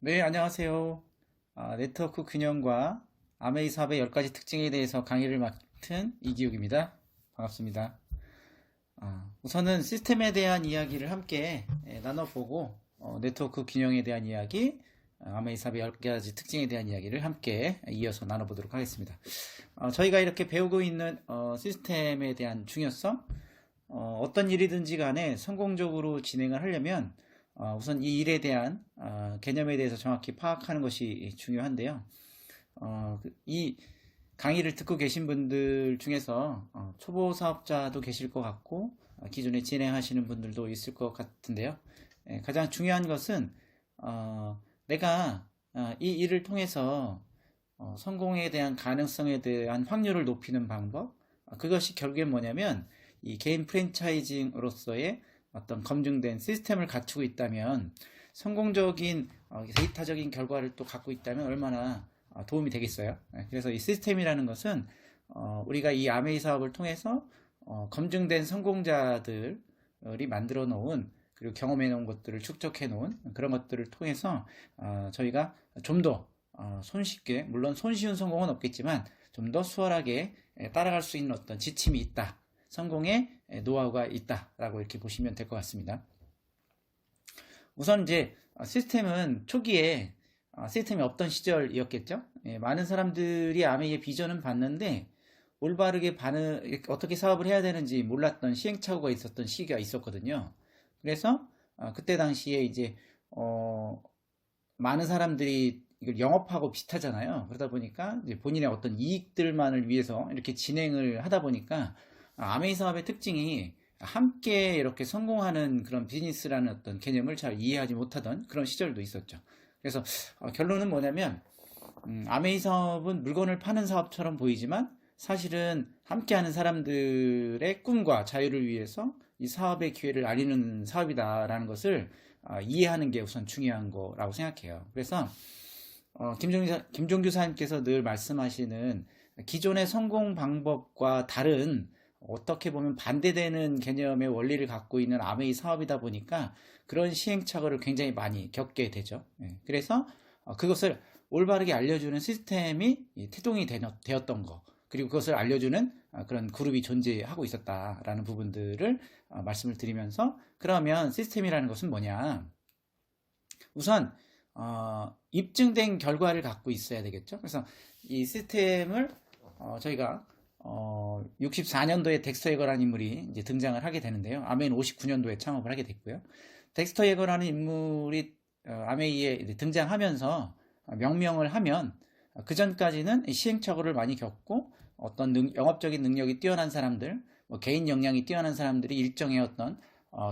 네, 안녕하세요. 네트워크 균형과 아메이 사업의 10가지 특징에 대해서 강의를 맡은 이기욱입니다. 반갑습니다. 우선은 시스템에 대한 이야기를 함께 나눠보고 네트워크 균형에 대한 이야기, 아메이 사업의 10가지 특징에 대한 이야기를 함께 이어서 나눠보도록 하겠습니다. 저희가 이렇게 배우고 있는 시스템에 대한 중요성, 어떤 일이든지 간에 성공적으로 진행을 하려면 우선 이 일에 대한 개념에 대해서 정확히 파악하는 것이 중요한데요. 이 강의를 듣고 계신 분들 중에서 초보 사업자도 계실 것 같고 기존에 진행하시는 분들도 있을 것 같은데요. 가장 중요한 것은 내가 이 일을 통해서 성공에 대한 가능성에 대한 확률을 높이는 방법, 그것이 결국엔 뭐냐면 이 개인 프랜차이징으로서의 어떤 검증된 시스템을 갖추고 있다면 성공적인 데이터적인 결과를 또 갖고 있다면 얼마나 도움이 되겠어요. 그래서 이 시스템이라는 것은 우리가 이 아메이 사업을 통해서 검증된 성공자들이 만들어 놓은, 그리고 경험해 놓은 것들을 축적해 놓은 그런 것들을 통해서 저희가 좀 더 손쉽게, 물론 손쉬운 성공은 없겠지만 좀 더 수월하게 따라갈 수 있는 어떤 지침이 있다, 성공의 노하우가 있다라고 이렇게 보시면 될 것 같습니다. 우선 이제 시스템은 초기에 시스템이 없던 시절이었겠죠. 많은 사람들이 아메이의 비전은 봤는데 올바르게 어떻게 사업을 해야 되는지 몰랐던 시행착오가 있었던 시기가 있었거든요. 그래서 그때 당시에 이제 많은 사람들이 이걸 영업하고 비슷하잖아요. 그러다 보니까 이제 본인의 어떤 이익들만을 위해서 이렇게 진행을 하다 보니까 아메이 사업의 특징이 함께 이렇게 성공하는 그런 비즈니스라는 어떤 개념을 잘 이해하지 못하던 그런 시절도 있었죠. 그래서 결론은 뭐냐면 아메이 사업은 물건을 파는 사업처럼 보이지만 사실은 함께하는 사람들의 꿈과 자유를 위해서 이 사업의 기회를 알리는 사업이다라는 것을 이해하는 게 우선 중요한 거라고 생각해요. 그래서 김종규 사님께서 늘 말씀하시는 기존의 성공 방법과 다른, 어떻게 보면 반대되는 개념의 원리를 갖고 있는 아메이 사업이다 보니까 그런 시행착오를 굉장히 많이 겪게 되죠. 그래서 그것을 올바르게 알려주는 시스템이 태동이 되었던 거, 그리고 그것을 알려주는 그런 그룹이 존재하고 있었다라는 부분들을 말씀을 드리면서, 그러면 시스템이라는 것은 뭐냐? 우선 입증된 결과를 갖고 있어야 되겠죠. 그래서 이 시스템을 저희가 64년도에 덱스터 예거라는 인물이 이제 등장을 하게 되는데요. 아메이는 59년도에 창업을 하게 됐고요. 덱스터 예거라는 인물이 아메이에 등장하면서 명명을 하면 그 전까지는 시행착오를 많이 겪고 어떤 영업적인 능력이 뛰어난 사람들, 뭐 개인 역량이 뛰어난 사람들이 일정의 어떤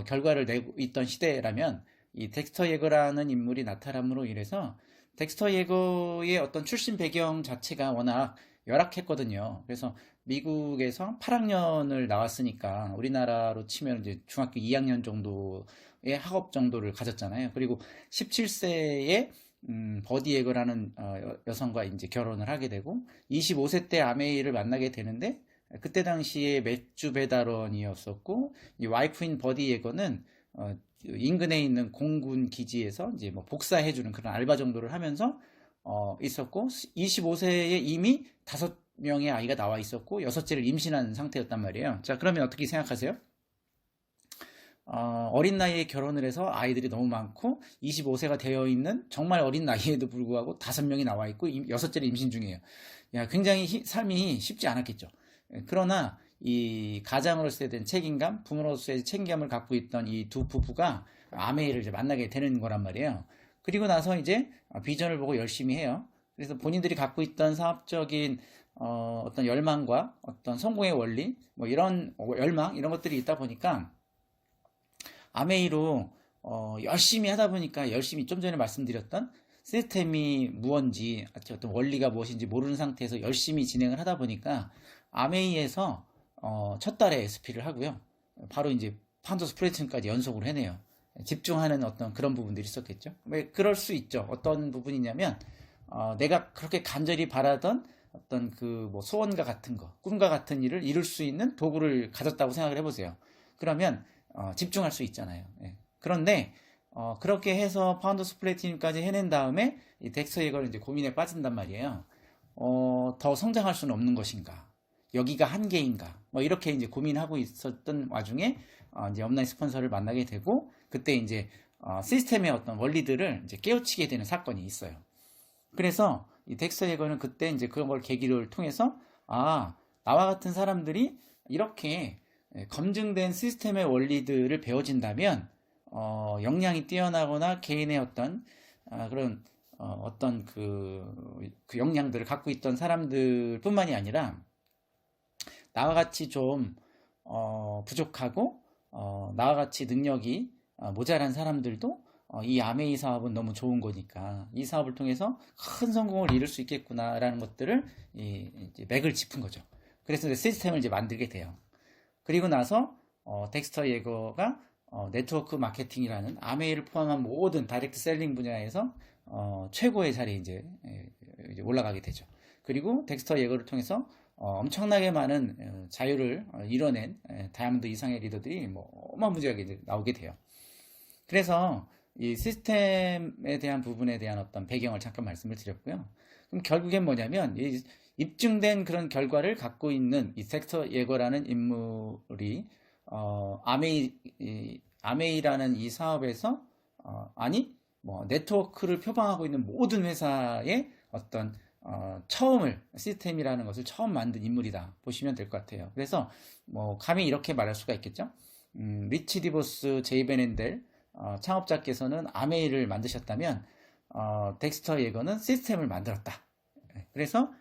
결과를 내고 있던 시대라면, 이 덱스터 예거라는 인물이 나타남으로 인해서 덱스터 예거의 어떤 출신 배경 자체가 워낙 열악했거든요. 그래서 미국에서 8학년을 나왔으니까 우리나라로 치면 이제 중학교 2학년 정도의 학업 정도를 가졌잖아요. 그리고 17세에 버디 예거라는 여성과 이제 결혼을 하게 되고 25세 때 아메이를 만나게 되는데, 그때 당시에 맥주 배달원이었었고 이 와이프인 버디 예거는 인근에 있는 공군 기지에서 이제 뭐 복사해주는 그런 알바 정도를 하면서 있었고, 25세에 이미 5명의 아이가 나와 있었고 여섯째를 임신한 상태였단 말이에요. 자, 그러면 어떻게 생각하세요? 어린 나이에 결혼을 해서 아이들이 너무 많고 25세가 되어 있는 정말 어린 나이에도 불구하고 5명이 나와 있고 여섯째를 임신 중이에요. 야, 굉장히 삶이 쉽지 않았겠죠. 그러나 이 가장으로서의 된 책임감, 부모로서의 책임감을 갖고 있던 이 두 부부가 아메이를 이제 만나게 되는 거란 말이에요. 그리고 나서 이제 비전을 보고 열심히 해요. 그래서 본인들이 갖고 있던 사업적인 어떤 열망과 어떤 성공의 원리, 뭐 이런 열망, 이런 것들이 있다 보니까 아메이로 열심히 하다 보니까, 열심히 좀 전에 말씀드렸던 시스템이 무언지, 어떤 원리가 무엇인지 모르는 상태에서 열심히 진행을 하다 보니까 아메이에서 첫 달에 SP를 하고요. 바로 이제 판도 스프레이팅까지 연속으로 해내요. 집중하는 어떤 그런 부분들이 있었겠죠. 왜 그럴 수 있죠. 어떤 부분이냐면 내가 그렇게 간절히 바라던 어떤 그 뭐 소원과 같은 거, 꿈과 같은 일을 이룰 수 있는 도구를 가졌다고 생각을 해보세요. 그러면 집중할 수 있잖아요. 예. 그런데 그렇게 해서 파운더 스플래티님까지 해낸 다음에 이 덱스터 예거는 이제 고민에 빠진단 말이에요. 더 성장할 수는 없는 것인가? 여기가 한계인가? 뭐 이렇게 이제 고민하고 있었던 와중에 이제 업라인 스폰서를 만나게 되고 그때 이제 시스템의 어떤 원리들을 이제 깨우치게 되는 사건이 있어요. 그래서 이 덱스터 예거는 그때 이제 그런 걸 계기를 통해서 나와 같은 사람들이 이렇게 검증된 시스템의 원리들을 배워진다면 역량이 뛰어나거나 개인의 어떤 그런 어떤 그 역량들을 갖고 있던 사람들 뿐만이 아니라 나와 같이 좀 부족하고 나와 같이 능력이 모자란 사람들도 이 아메이 사업은 너무 좋은 거니까 이 사업을 통해서 큰 성공을 이룰 수 있겠구나라는 것들을 이제 맥을 짚은 거죠. 그래서 시스템을 이제 만들게 돼요. 그리고 나서 덱스터 예거가 네트워크 마케팅이라는 아메이를 포함한 모든 다이렉트 셀링 분야에서 최고의 자리에 이제 올라가게 되죠. 그리고 덱스터 예거를 통해서 엄청나게 많은 자유를 이뤄낸 다이아몬드 이상의 리더들이 뭐 어마무지하게 나오게 돼요. 그래서 이 시스템에 대한 부분에 대한 어떤 배경을 잠깐 말씀을 드렸고요. 그럼 결국엔 뭐냐면 이 입증된 그런 결과를 갖고 있는 이 덱스터 예거라는 인물이 아메이라는 이 사업에서 뭐 네트워크를 표방하고 있는 모든 회사의 어떤 처음을 시스템이라는 것을 처음 만든 인물이다 보시면 될 것 같아요. 그래서 뭐 감히 이렇게 말할 수가 있겠죠. 리치 디보스, 제이 베넨델 창업자께서는 아메이를 만드셨다면 덱스터 예거는 시스템을 만들었다. 그래서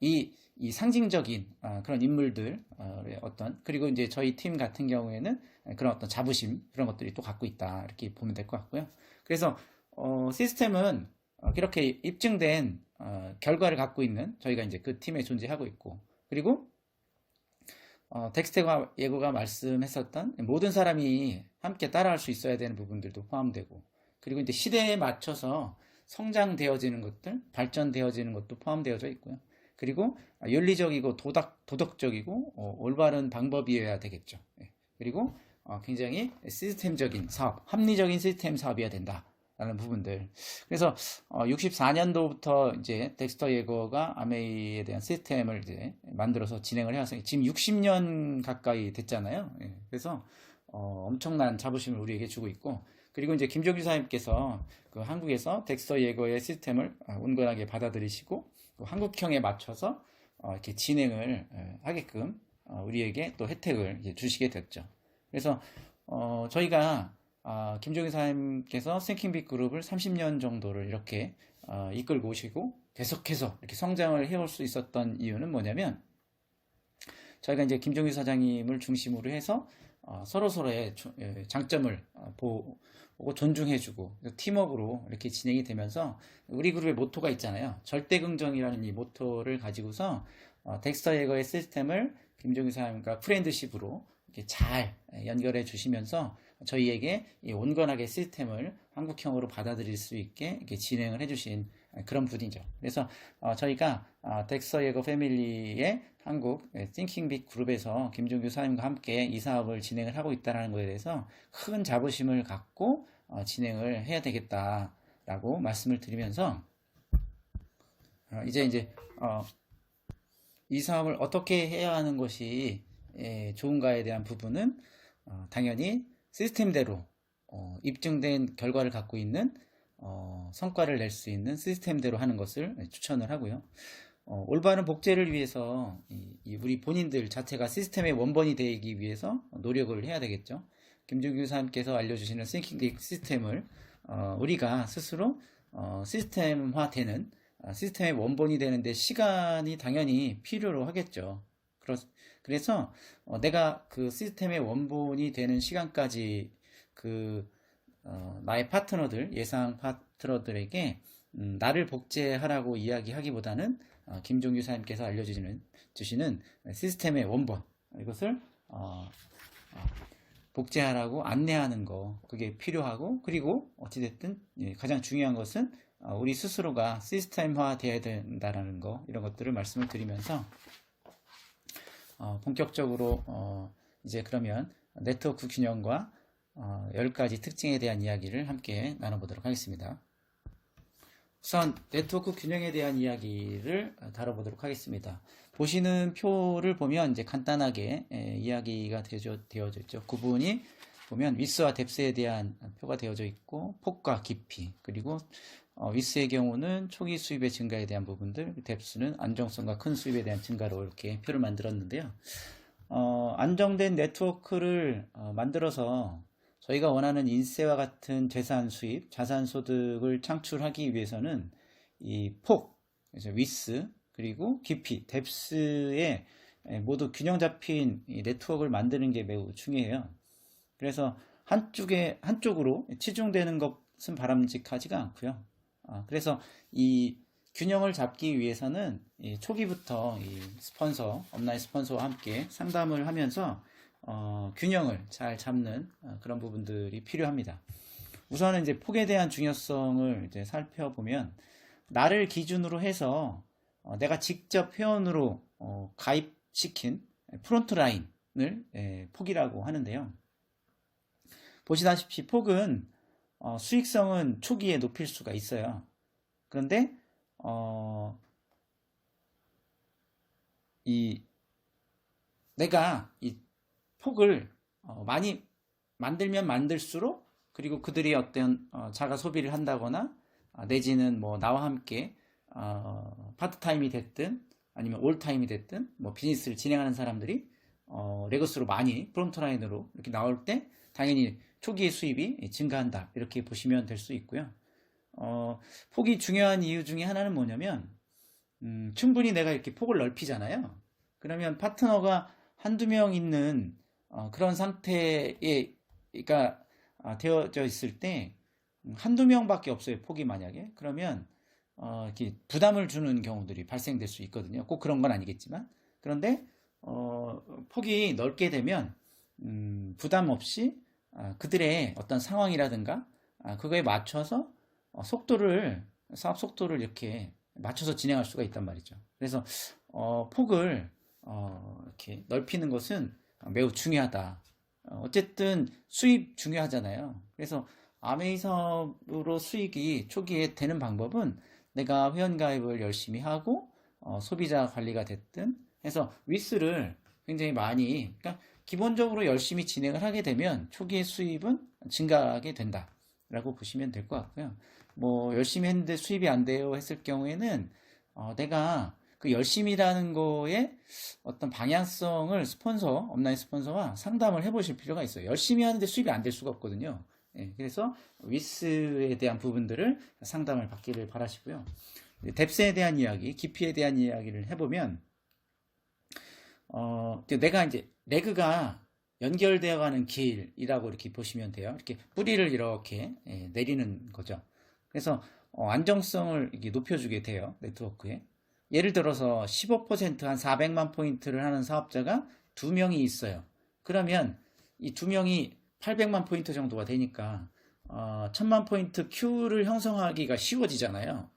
이 상징적인 그런 인물들 어떤 그리고 이제 저희 팀 같은 경우에는 그런 어떤 자부심 그런 것들이 또 갖고 있다 이렇게 보면 될 것 같고요. 그래서 시스템은 이렇게 입증된 결과를 갖고 있는 저희가 이제 그 팀에 존재하고 있고 그리고 덱스터 예거가 말씀했었던 모든 사람이 함께 따라할 수 있어야 되는 부분들도 포함되고 그리고 이제 시대에 맞춰서 성장되어지는 것들, 발전되어지는 것도 포함되어져 있고요. 그리고 윤리적이고 도덕적이고 올바른 방법이어야 되겠죠. 그리고 굉장히 시스템적인 사업, 합리적인 시스템 사업이어야 된다라는 부분들. 그래서 64년도부터 이제 덱스터 예거가 아메이에 대한 시스템을 이제 만들어서 진행을 해와서 지금 60년 가까이 됐잖아요. 그래서 엄청난 자부심을 우리에게 주고 있고 그리고 이제 김종규 사님께서 그 한국에서 덱스터 예거의 시스템을 온건하게 받아들이시고 한국형에 맞춰서 이렇게 진행을 하게끔 우리에게 또 혜택을 주시게 됐죠. 그래서 저희가 김종규 사님께서 싱킹빅 그룹을 30년 정도를 이렇게 이끌고 오시고 계속해서 이렇게 성장을 해올 수 있었던 이유는 뭐냐면 저희가 이제 김종규 사장님을 중심으로 해서 서로서로의 장점을 보고 존중해주고 팀워크로 이렇게 진행이 되면서 우리 그룹의 모토가 있잖아요. 절대 긍정이라는 이 모토를 가지고서 덱스터 예거의 시스템을 김종규 사장님과 프렌드십으로 이렇게 잘 연결해 주시면서 저희에게 이 온건하게 시스템을 한국형으로 받아들일 수 있게 이렇게 진행을 해주신 그런 분이죠. 그래서 저희가 덱스터 예거 패밀리의 한국 띵킹빅 그룹에서 김종규 사장님과 함께 이 사업을 진행을 하고 있다는 것에 대해서 큰 자부심을 갖고 진행을 해야 되겠다라고 말씀을 드리면서 이제 이 사업을 어떻게 해야 하는 것이 좋은가에 대한 부분은 당연히 시스템대로 입증된 결과를 갖고 있는 성과를 낼 수 있는 시스템대로 하는 것을 추천을 하고요. 올바른 복제를 위해서 우리 본인들 자체가 시스템의 원본이 되기 위해서 노력을 해야 되겠죠. 김종규 사님께서 알려주시는 싱킹 시스템을 우리가 스스로 시스템화되는 시스템의 원본이 되는데 시간이 당연히 필요로 하겠죠. 그래서 내가 그 시스템의 원본이 되는 시간까지 나의 파트너들, 예상 파트너들에게 나를 복제하라고 이야기하기보다는 김종규 사님께서 알려주시는 시스템의 원본 이것을 복제하라고 안내하는 거 그게 필요하고 그리고 어찌됐든 가장 중요한 것은 우리 스스로가 시스템화 되어야 된다라는 거 이런 것들을 말씀을 드리면서 본격적으로 이제 그러면 네트워크 균형과 10가지 특징에 대한 이야기를 함께 나눠보도록 하겠습니다. 우선 네트워크 균형에 대한 이야기를 다뤄보도록 하겠습니다. 보시는 표를 보면 이제 간단하게 이야기가 되어져 있죠. 구분이 보면 위스와 뎁스에 대한 표가 되어져 있고, 폭과 깊이, 그리고 위스의 경우는 초기 수입의 증가에 대한 부분들, 뎁스는 안정성과 큰 수입에 대한 증가로 이렇게 표를 만들었는데요. 안정된 네트워크를 만들어서 저희가 원하는 인세와 같은 재산 수입, 자산 소득을 창출하기 위해서는 이 폭, 그래서 위스, 그리고 깊이, 뎁스에 모두 균형 잡힌 이 네트워크를 만드는 게 매우 중요해요. 그래서 한쪽으로 치중되는 것은 바람직하지가 않고요. 그래서 이 균형을 잡기 위해서는 초기부터 이 스폰서, 업라인 스폰서와 함께 상담을 하면서 균형을 잘 잡는 그런 부분들이 필요합니다. 우선은 이제 폭에 대한 중요성을 이제 살펴보면, 나를 기준으로 해서 내가 직접 회원으로 가입시킨 프론트라인을 폭이라고 하는데요. 보시다시피 폭은 수익성은 초기에 높일 수가 있어요. 그런데 내가 이 폭을 많이 만들면 만들수록, 그리고 그들이 어떤 자가 소비를 한다거나 내지는 뭐 나와 함께 파트타임이 됐든 아니면 올타임이 됐든 뭐 비즈니스를 진행하는 사람들이 레거스로 많이 프론트라인으로 이렇게 나올 때 당연히 초기의 수입이 증가한다, 이렇게 보시면 될 수 있고요. 폭이 중요한 이유 중에 하나는 뭐냐면, 충분히 내가 이렇게 폭을 넓히잖아요. 그러면 파트너가 한두 명 있는 그런 상태에 되어져 있을 때 한두 명밖에 없어요, 폭이 만약에. 그러면 이렇게 부담을 주는 경우들이 발생될 수 있거든요. 꼭 그런 건 아니겠지만. 그런데 폭이 넓게 되면 부담 없이 그들의 어떤 상황이라든가 그거에 맞춰서 사업 속도를 이렇게 맞춰서 진행할 수가 있단 말이죠. 그래서 폭을 이렇게 넓히는 것은 매우 중요하다. 어쨌든 수입 중요하잖아요. 그래서 아메이 사업으로 수익이 초기에 되는 방법은 내가 회원가입을 열심히 하고 소비자 관리가 됐든 해서 위스를 굉장히 많이, 그러니까 기본적으로 열심히 진행을 하게 되면 초기의 수입은 증가하게 된다 라고 보시면 될 것 같고요. 뭐 열심히 했는데 수입이 안 돼요 했을 경우에는 내가 그 열심히라는 거에 어떤 방향성을 업라인 스폰서와 상담을 해보실 필요가 있어요. 열심히 하는데 수입이 안 될 수가 없거든요. 그래서 위스에 대한 부분들을 상담을 받기를 바라시고요. 뎁스에 대한 이야기, 깊이에 대한 이야기를 해보면, 내가 이제 레그가 연결되어 가는 길이라고 이렇게 보시면 돼요. 이렇게 뿌리를 이렇게 내리는 거죠. 그래서 안정성을 이렇게 높여주게 돼요, 네트워크에. 예를 들어서 15% 한 400만 포인트를 하는 사업자가 2명이 있어요. 그러면 이 2명이 800만 포인트 정도가 되니까 1000만 포인트 Q를 형성하기가 쉬워지잖아요.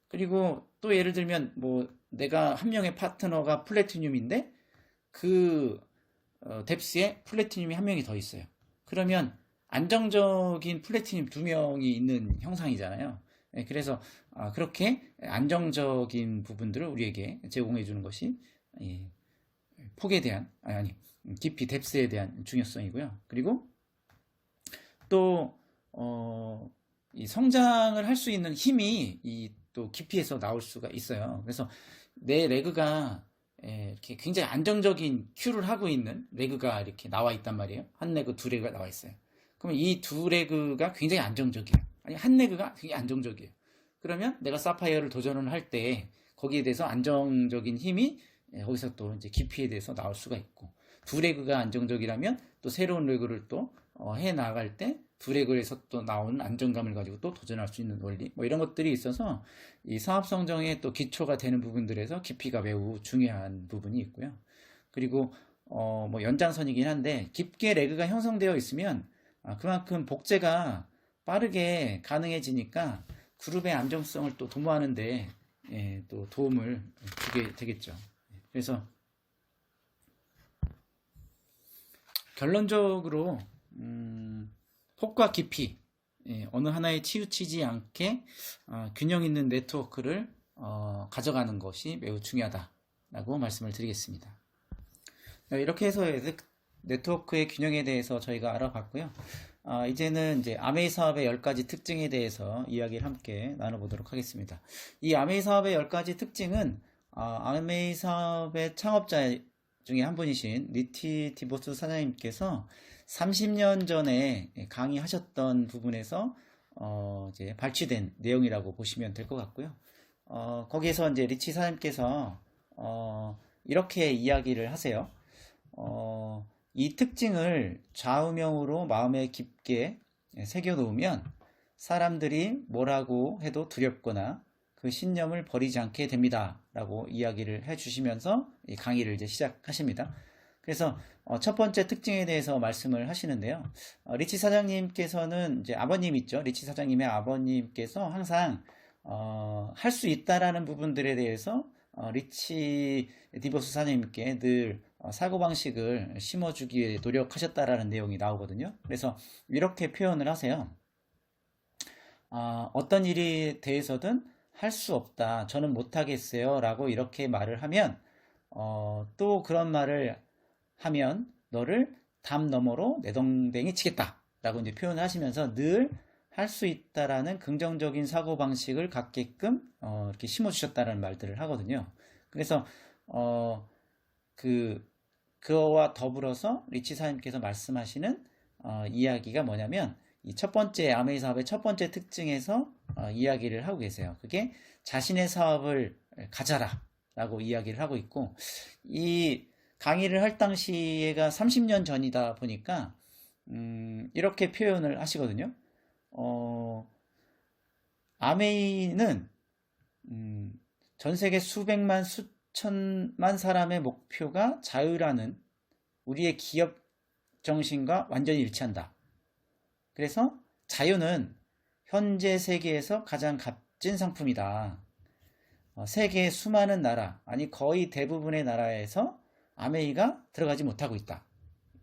그리고 또 예를 들면 뭐 내가 한 명의 파트너가 플래티늄인데 그 뎁스에 플래티늄이 한 명이 더 있어요. 그러면 안정적인 플래티늄 2명이 있는 형상이잖아요. 그래서 그렇게 안정적인 부분들을 우리에게 제공해 주는 것이 폭에 대한 깊이 뎁스에 대한 중요성이고요. 그리고 또 이 성장을 할 수 있는 힘이 또 깊이에서 나올 수가 있어요. 그래서 내 레그가 이렇게 굉장히 안정적인 큐를 하고 있는 레그가 이렇게 나와 있단 말이에요. 한 레그, 두 레그가 나와 있어요. 그러면 이 두 레그가 굉장히 안정적이에요. 아니, 한 레그가 되게 안정적이에요. 그러면 내가 사파이어를 도전을 할 때 거기에 대해서 안정적인 힘이 거기서 또 이제 깊이에 대해서 나올 수가 있고, 두 레그가 안정적이라면 또 새로운 레그를 또 해 나갈 때 두 레그에서 또 나오는 안정감을 가지고 또 도전할 수 있는 원리, 뭐 이런 것들이 있어서 이 사업 성장의 또 기초가 되는 부분들에서 깊이가 매우 중요한 부분이 있고요. 그리고 뭐 연장선이긴 한데, 깊게 레그가 형성되어 있으면 그만큼 복제가 빠르게 가능해지니까 그룹의 안정성을 또 도모하는데 또 도움을 주게 되겠죠. 그래서 결론적으로 폭과 깊이, 어느 하나에 치우치지 않게 균형 있는 네트워크를 가져가는 것이 매우 중요하다라고 말씀을 드리겠습니다. 이렇게 해서 네트워크의 균형에 대해서 저희가 알아봤고요. 이제는 이제 아메이 사업의 10가지 특징에 대해서 이야기를 함께 나눠보도록 하겠습니다. 이 아메이 사업의 10가지 특징은 아메이 사업의 창업자 중에 한 분이신 리티 디보스 사장님께서 30년 전에 강의하셨던 부분에서 이제 발췌된 내용이라고 보시면 될 것 같고요. 거기에서 이제 리치 사장님께서 이렇게 이야기를 하세요. 이 특징을 좌우명으로 마음에 깊게 새겨 놓으면 사람들이 뭐라고 해도 두렵거나 그 신념을 버리지 않게 됩니다. 라고 이야기를 해 주시면서 이 강의를 이제 시작하십니다. 그래서 첫 번째 특징에 대해서 말씀을 하시는데요. 리치 사장님께서는 이제 아버님 있죠. 리치 사장님의 아버님께서 항상 할 수 있다라는 부분들에 대해서 리치 디보스 사장님께 늘 사고방식을 심어주기 위해 노력하셨다라는 내용이 나오거든요. 그래서 이렇게 표현을 하세요. 어떤 일에 대해서든 할 수 없다, 저는 못하겠어요 라고 이렇게 말을 하면 또 그런 말을 하면 너를 담 너머로 내동댕이 치겠다 라고 이제 표현을 하시면서 늘 할 수 있다라는 긍정적인 사고방식을 갖게끔 이렇게 심어주셨다는 말들을 하거든요. 그래서 그거와 더불어서 리치 사님께서 말씀하시는 이야기가 뭐냐면 이 첫 번째 아메이 사업의 첫 번째 특징에서 이야기를 하고 계세요. 그게 자신의 사업을 가져라 라고 이야기를 하고 있고, 이 강의를 할 당시가 30년 전이다 보니까 이렇게 표현을 하시거든요. 아메이는 전 세계 수백만 수천만 사람의 목표가 자유라는 우리의 기업 정신과 완전히 일치한다. 그래서 자유는 현재 세계에서 가장 값진 상품이다. 세계의 수많은 나라, 아니 거의 대부분의 나라에서 아메이가 들어가지 못하고 있다.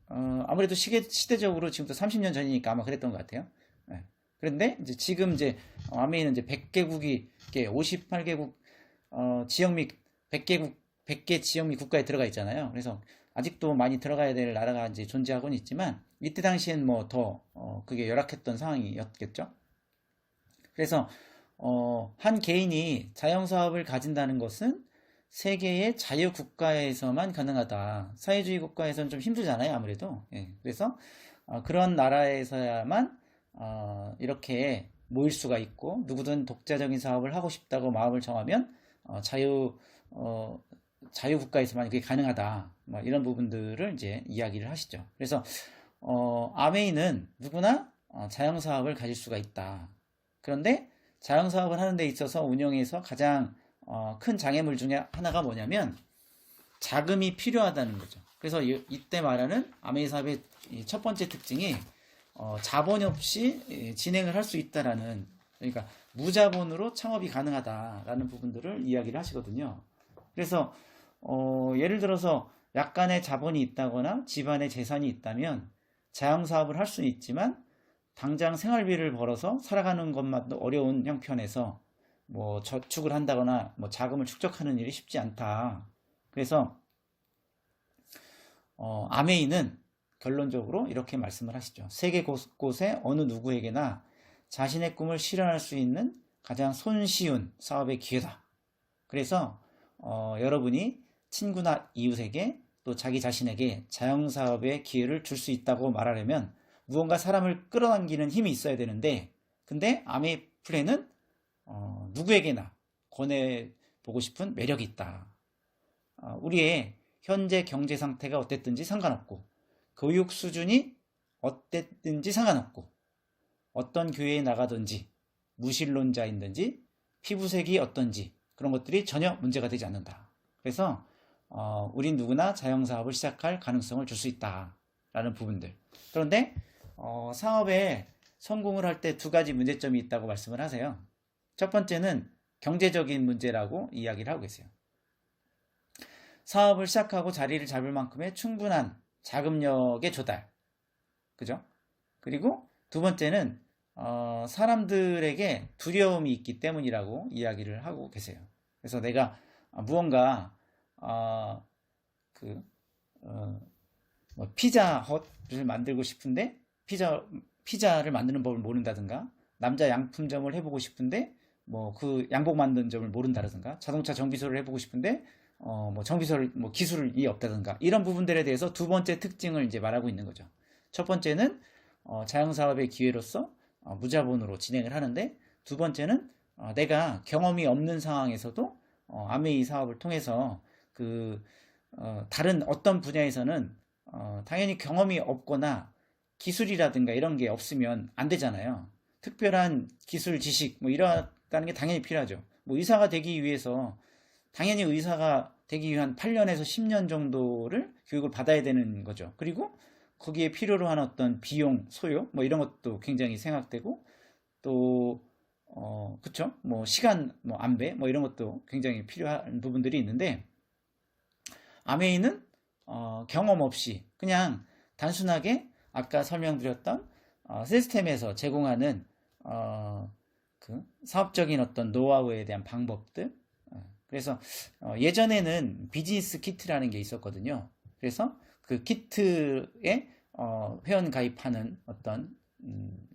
아무래도 시대적으로 지금부터 30년 전이니까 아마 그랬던 것 같아요. 네. 그런데 이제 지금 이제 아메이는 이제 100개국이 58개국 지역 및 100개 지역 및 국가에 들어가 있잖아요. 그래서 아직도 많이 들어가야 될 나라가 이제 존재하고는 있지만 이때 당시엔 뭐 더 그게 열악했던 상황이었겠죠. 그래서 한 개인이 자영사업을 가진다는 것은 세계의 자유국가에서만 가능하다. 사회주의 국가에서는 좀 힘들잖아요, 아무래도. 예, 그래서 그런 나라에서야만 이렇게 모일 수가 있고, 누구든 독자적인 사업을 하고 싶다고 마음을 정하면 자유국가에서만 그게 가능하다. 뭐 이런 부분들을 이제 이야기를 하시죠. 그래서 아메이는 누구나 자영사업을 가질 수가 있다. 그런데 자영사업을 하는 데 있어서 운영에서 가장 큰 장애물 중에 하나가 뭐냐면 자금이 필요하다는 거죠. 그래서 이때 말하는 아메이 사업의 첫 번째 특징이 자본 없이 진행을 할 수 있다라는, 그러니까 무자본으로 창업이 가능하다라는 부분들을 이야기를 하시거든요. 그래서 예를 들어서 약간의 자본이 있다거나 집안에 재산이 있다면 자영사업을 할 수는 있지만 당장 생활비를 벌어서 살아가는 것만도 어려운 형편에서 뭐 저축을 한다거나 뭐 자금을 축적하는 일이 쉽지 않다. 그래서 아메이는 결론적으로 이렇게 말씀을 하시죠. 세계 곳곳에 어느 누구에게나 자신의 꿈을 실현할 수 있는 가장 손쉬운 사업의 기회다. 그래서 여러분이 친구나 이웃에게 또 자기 자신에게 자영사업의 기회를 줄 수 있다고 말하려면 무언가 사람을 끌어당기는 힘이 있어야 되는데, 근데 아메이 플랜은 누구에게나 권해보고 싶은 매력이 있다. 우리의 현재 경제 상태가 어땠든지 상관없고, 교육 수준이 어땠든지 상관없고, 어떤 교회에 나가든지, 무신론자인든지, 피부색이 어떤지, 그런 것들이 전혀 문제가 되지 않는다. 그래서 우린 누구나 자영사업을 시작할 가능성을 줄 수 있다라는 부분들. 그런데 사업에 성공을 할 때 두 가지 문제점이 있다고 말씀을 하세요. 첫 번째는 경제적인 문제라고 이야기를 하고 계세요. 사업을 시작하고 자리를 잡을 만큼의 충분한 자금력의 조달. 그죠? 그리고 두 번째는 사람들에게 두려움이 있기 때문이라고 이야기를 하고 계세요. 그래서 내가 무언가 그 뭐 피자헛을 만들고 싶은데 피자를 만드는 법을 모른다든가, 남자 양품점을 해보고 싶은데 뭐 그 양복 만드는 점을 모른다든가, 자동차 정비소를 해보고 싶은데 뭐 정비소를 뭐 기술이 없다든가, 이런 부분들에 대해서 두 번째 특징을 이제 말하고 있는 거죠. 첫 번째는 자영사업의 기회로서 무자본으로 진행을 하는데, 두 번째는 내가 경험이 없는 상황에서도 아메이 사업을 통해서 다른 어떤 분야에서는 당연히 경험이 없거나 기술이라든가 이런 게 없으면 안 되잖아요. 특별한 기술, 지식 뭐 이러다는 게 당연히 필요하죠. 뭐 의사가 되기 위해서 당연히 의사가 되기 위한 8년에서 10년 정도를 교육을 받아야 되는 거죠. 그리고 거기에 필요로 하는 어떤 비용, 소요 뭐 이런 것도 굉장히 생각되고, 또 그쵸? 뭐 시간, 뭐 안배 뭐 이런 것도 굉장히 필요한 부분들이 있는데, 아메이는 경험 없이 그냥 단순하게 아까 설명드렸던 시스템에서 제공하는 그 사업적인 어떤 노하우에 대한 방법들. 그래서 예전에는 비즈니스 키트라는 게 있었거든요. 그래서 그 키트에 회원 가입하는 어떤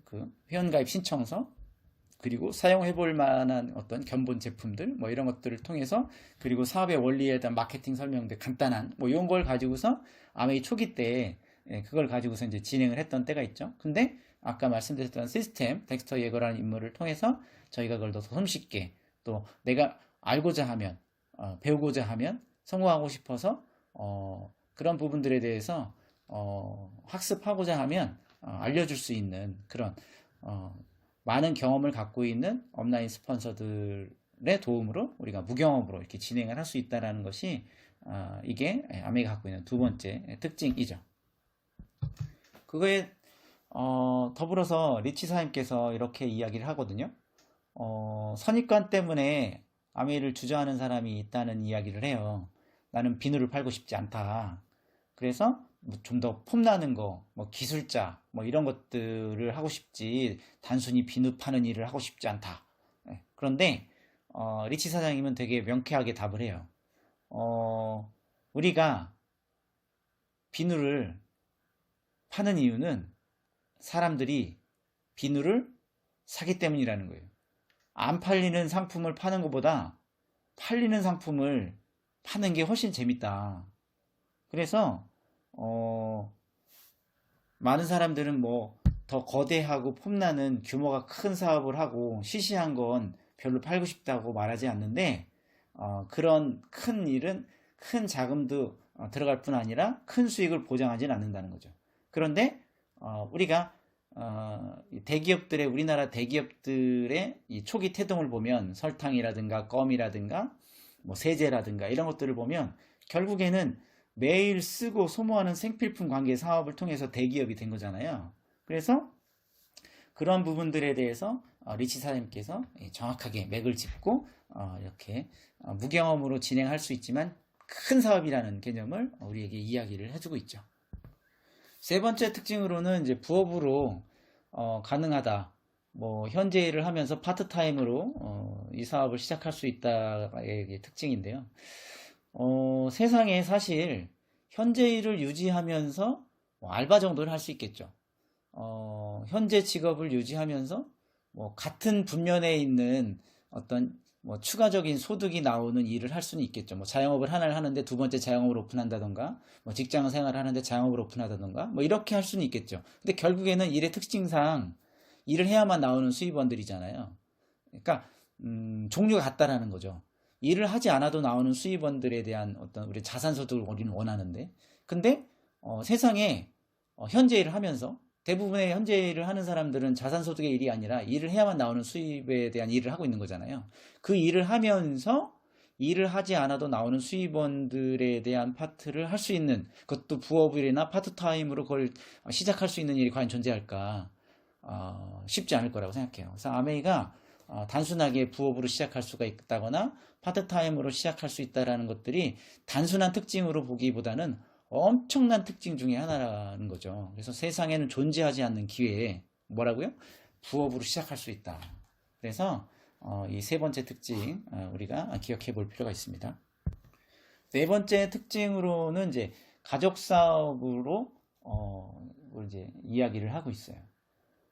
그 회원 가입 신청서, 그리고 사용해 볼 만한 어떤 견본 제품들 뭐 이런 것들을 통해서, 그리고 사업의 원리에 대한 마케팅 설명들 간단한 뭐 이런 걸 가지고서 아메이 초기 때 그걸 가지고서 이제 진행을 했던 때가 있죠. 근데 아까 말씀드렸던 시스템 덱스터 예거라는 인물을 통해서 저희가 그걸 더 손쉽게, 또 내가 알고자 하면 배우고자 하면, 성공하고 싶어서 그런 부분들에 대해서 학습하고자 하면 알려줄 수 있는 그런 많은 경험을 갖고 있는 업라인 스폰서들의 도움으로 우리가 무경험으로 이렇게 진행을 할 수 있다는 것이 이게 아메이가 갖고 있는 두 번째 특징이죠. 그거에 더불어서 리치 사님께서 이렇게 이야기를 하거든요. 선입관 때문에 아메이를 주저하는 사람이 있다는 이야기를 해요. 나는 비누를 팔고 싶지 않다. 그래서 좀 더 폼나는 거, 뭐 기술자, 뭐 이런 것들을 하고 싶지, 단순히 비누 파는 일을 하고 싶지 않다. 그런데 리치 사장님은 되게 명쾌하게 답을 해요. 우리가 비누를 파는 이유는 사람들이 비누를 사기 때문이라는 거예요. 안 팔리는 상품을 파는 것보다 팔리는 상품을 파는 게 훨씬 재밌다. 그래서 많은 사람들은 뭐 더 거대하고 폼나는 규모가 큰 사업을 하고 시시한 건 별로 팔고 싶다고 말하지 않는데, 그런 큰 일은 큰 자금도 들어갈 뿐 아니라 큰 수익을 보장하지는 않는다는 거죠. 그런데 우리가 대기업들의, 우리나라 대기업들의 이 초기 태동을 보면, 설탕이라든가 껌이라든가 뭐 세제라든가 이런 것들을 보면 결국에는 매일 쓰고 소모하는 생필품 관계 사업을 통해서 대기업이 된 거잖아요. 그래서 그런 부분들에 대해서 리치 사장님께서 정확하게 맥을 짚고 이렇게 무경험으로 진행할 수 있지만 큰 사업이라는 개념을 우리에게 이야기를 해주고 있죠. 세 번째 특징으로는 이제 부업으로 가능하다. 뭐 현재 일을 하면서 파트타임으로 이 사업을 시작할 수 있다의 특징인데요. 세상에 사실 현재 일을 유지하면서 뭐 알바 정도는 할 수 있겠죠. 현재 직업을 유지하면서 뭐 같은 분면에 있는 어떤 뭐 추가적인 소득이 나오는 일을 할 수는 있겠죠. 뭐 자영업을 하나를 하는데 두 번째 자영업을 오픈한다던가, 뭐 직장 생활을 하는데 자영업을 오픈하다던가, 뭐 이렇게 할 수는 있겠죠. 근데 결국에는 일의 특징상 일을 해야만 나오는 수입원들이잖아요. 그러니까 종류가 같다라는 거죠. 일을 하지 않아도 나오는 수입원들에 대한 어떤 우리 자산소득을 우리는 원하는데, 근데 세상에 현재 일을 하면서 대부분의 현재 일을 하는 사람들은 자산소득의 일이 아니라 일을 해야만 나오는 수입에 대한 일을 하고 있는 거잖아요. 그 일을 하면서 일을 하지 않아도 나오는 수입원들에 대한 파트를 할 수 있는, 그것도 부업일이나 파트타임으로 그걸 시작할 수 있는 일이 과연 존재할까? 쉽지 않을 거라고 생각해요. 그래서 아메이가 단순하게 부업으로 시작할 수가 있다거나 파트타임으로 시작할 수 있다라는 것들이 단순한 특징으로 보기보다는 엄청난 특징 중에 하나라는 거죠. 그래서 세상에는 존재하지 않는 기회에 뭐라고요? 부업으로 시작할 수 있다. 그래서 이 세 번째 특징 우리가 기억해 볼 필요가 있습니다. 네 번째 특징으로는 이제 가족 사업으로 이제 이야기를 하고 있어요.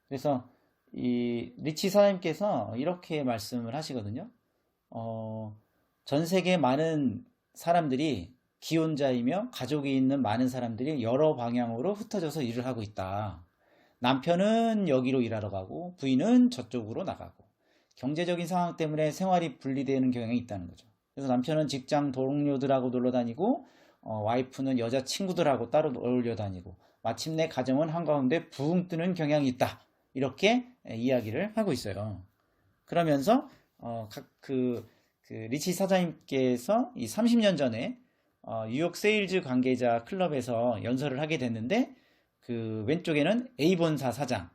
그래서 이 리치 사장님께서 이렇게 말씀을 하시거든요. 전 세계 많은 사람들이 기혼자이며 가족이 있는 많은 사람들이 여러 방향으로 흩어져서 일을 하고 있다. 남편은 여기로 일하러 가고 부인은 저쪽으로 나가고 경제적인 상황 때문에 생활이 분리되는 경향이 있다는 거죠. 그래서 남편은 직장 동료들하고 놀러 다니고 와이프는 여자 친구들하고 따로 어울려 다니고 마침내 가정은 한가운데 붕 뜨는 경향이 있다. 이렇게 이야기를 하고 있어요. 그러면서 그 리치 사장님께서 이 30년 전에 뉴욕 세일즈 관계자 클럽에서 연설을 하게 됐는데 그 왼쪽에는 A본사 사장,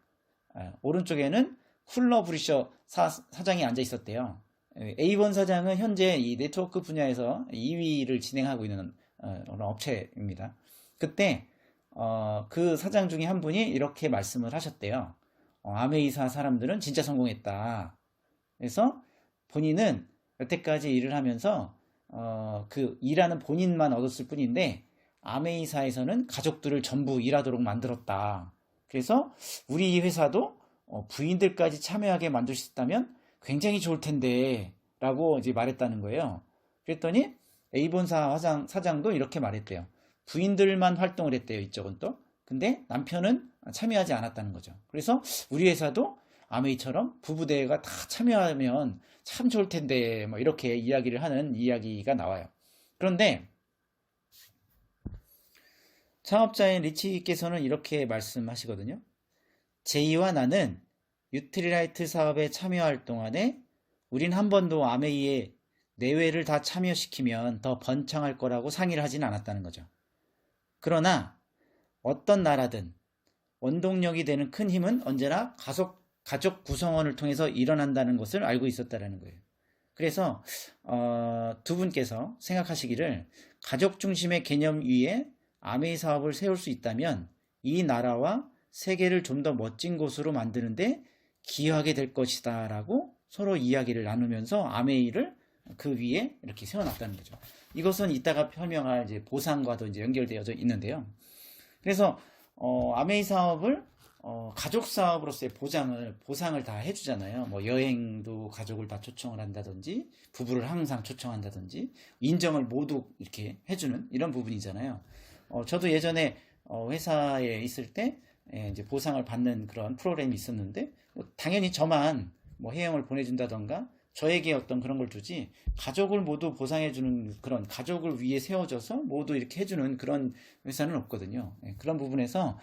오른쪽에는 쿨러 브리셔 사장이 앉아 있었대요. A본 사장은 현재 이 네트워크 분야에서 2위를 진행하고 있는 업체입니다. 그때 그 사장 중에 한 분이 이렇게 말씀을 하셨대요. 아메이사 사람들은 진짜 성공했다. 그래서 본인은 여태까지 일을 하면서 그 일하는 본인만 얻었을 뿐인데 아메이사에서는 가족들을 전부 일하도록 만들었다. 그래서 우리 회사도 부인들까지 참여하게 만들 수 있다면 굉장히 좋을 텐데 라고 이제 말했다는 거예요. 그랬더니 A본사 사장도 이렇게 말했대요. 부인들만 활동을 했대요. 이쪽은 또. 근데 남편은 참여하지 않았다는 거죠. 그래서 우리 회사도 아메이처럼 부부대회가 다 참여하면 참 좋을 텐데 뭐 이렇게 이야기를 하는 이야기가 나와요. 그런데 창업자인 리치께서는 이렇게 말씀하시거든요. 제이와 나는 유트리라이트 사업에 참여할 동안에 우린 한 번도 아메이의 내외를 다 참여시키면 더 번창할 거라고 상의를 하진 않았다는 거죠. 그러나 어떤 나라든 원동력이 되는 큰 힘은 언제나 가족 구성원을 통해서 일어난다는 것을 알고 있었다는 거예요. 그래서 두 분께서 생각하시기를 가족 중심의 개념 위에 아메이 사업을 세울 수 있다면 이 나라와 세계를 좀 더 멋진 곳으로 만드는데 기여하게 될 것이다 라고 서로 이야기를 나누면서 아메이를 그 위에 이렇게 세워놨다는 거죠. 이것은 이따가 설명할 이제 보상과도 이제 연결되어져 있는데요. 그래서 아메이 사업을 가족 사업으로서의 보상을 다 해주잖아요. 뭐 여행도 가족을 다 초청을 한다든지 부부를 항상 초청한다든지 인정을 모두 이렇게 해주는 이런 부분이잖아요. 저도 예전에 회사에 있을 때 이제 보상을 받는 그런 프로그램이 있었는데 당연히 저만 뭐 해외여행을 보내준다던가 저에게 어떤 그런 걸 주지 가족을 모두 보상해주는 그런 가족을 위해 세워져서 모두 이렇게 해주는 그런 회사는 없거든요. 그런 부분에서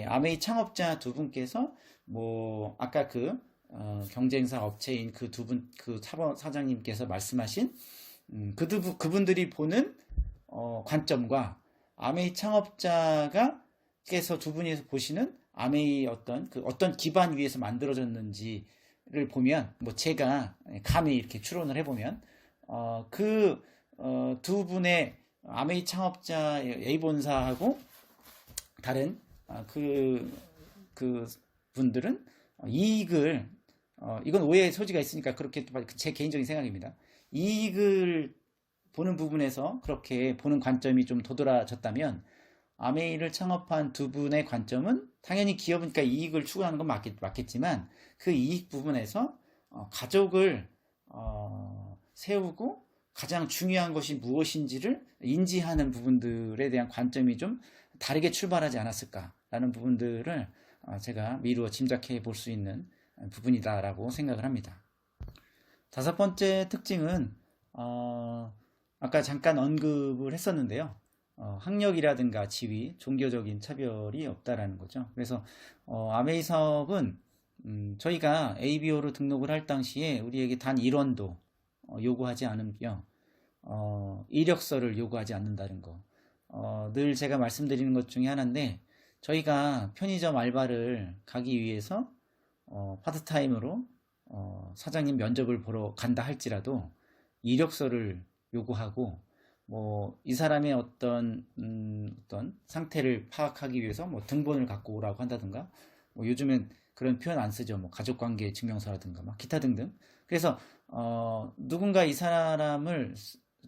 아메이 창업자 두 분께서 뭐 아까 그 경쟁사 업체인 그 두 분 그 사장님께서 말씀하신 그분들이 보는 관점과 아메이 창업자가 께서 두 분이서 보시는 아메이 어떤 기반 위에서 만들어졌는지를 보면 뭐 제가 감히 이렇게 추론을 해보면 그 두 분의 아메이 창업자 A본사하고 다른 그 분들은 이익을 이건 오해의 소지가 있으니까 그렇게 제 개인적인 생각입니다. 이익을 보는 부분에서 그렇게 보는 관점이 좀 도드라졌다면 아메이를 창업한 두 분의 관점은 당연히 기업이니까 이익을 추구하는 건 맞겠지만 그 이익 부분에서 가족을 세우고 가장 중요한 것이 무엇인지를 인지하는 부분들에 대한 관점이 좀 다르게 출발하지 않았을까라는 부분들을 제가 미루어 짐작해 볼 수 있는 부분이다라고 생각을 합니다. 다섯 번째 특징은 아까 잠깐 언급을 했었는데요. 학력이라든가 지위, 종교적인 차별이 없다라는 거죠. 그래서 아메이 사업은 저희가 ABO로 등록을 할 당시에 우리에게 단 1원도 요구하지 않으며 이력서를 요구하지 않는다는 거. 늘 제가 말씀드리는 것 중에 하나인데 저희가 편의점 알바를 가기 위해서 파트타임으로 사장님 면접을 보러 간다 할지라도 이력서를 요구하고 뭐 이 사람의 어떤 상태를 파악하기 위해서 뭐 등본을 갖고 오라고 한다든가 뭐 요즘엔 그런 표현 안 쓰죠. 뭐 가족관계 증명서라든가 막 기타 등등. 그래서 누군가 이 사람을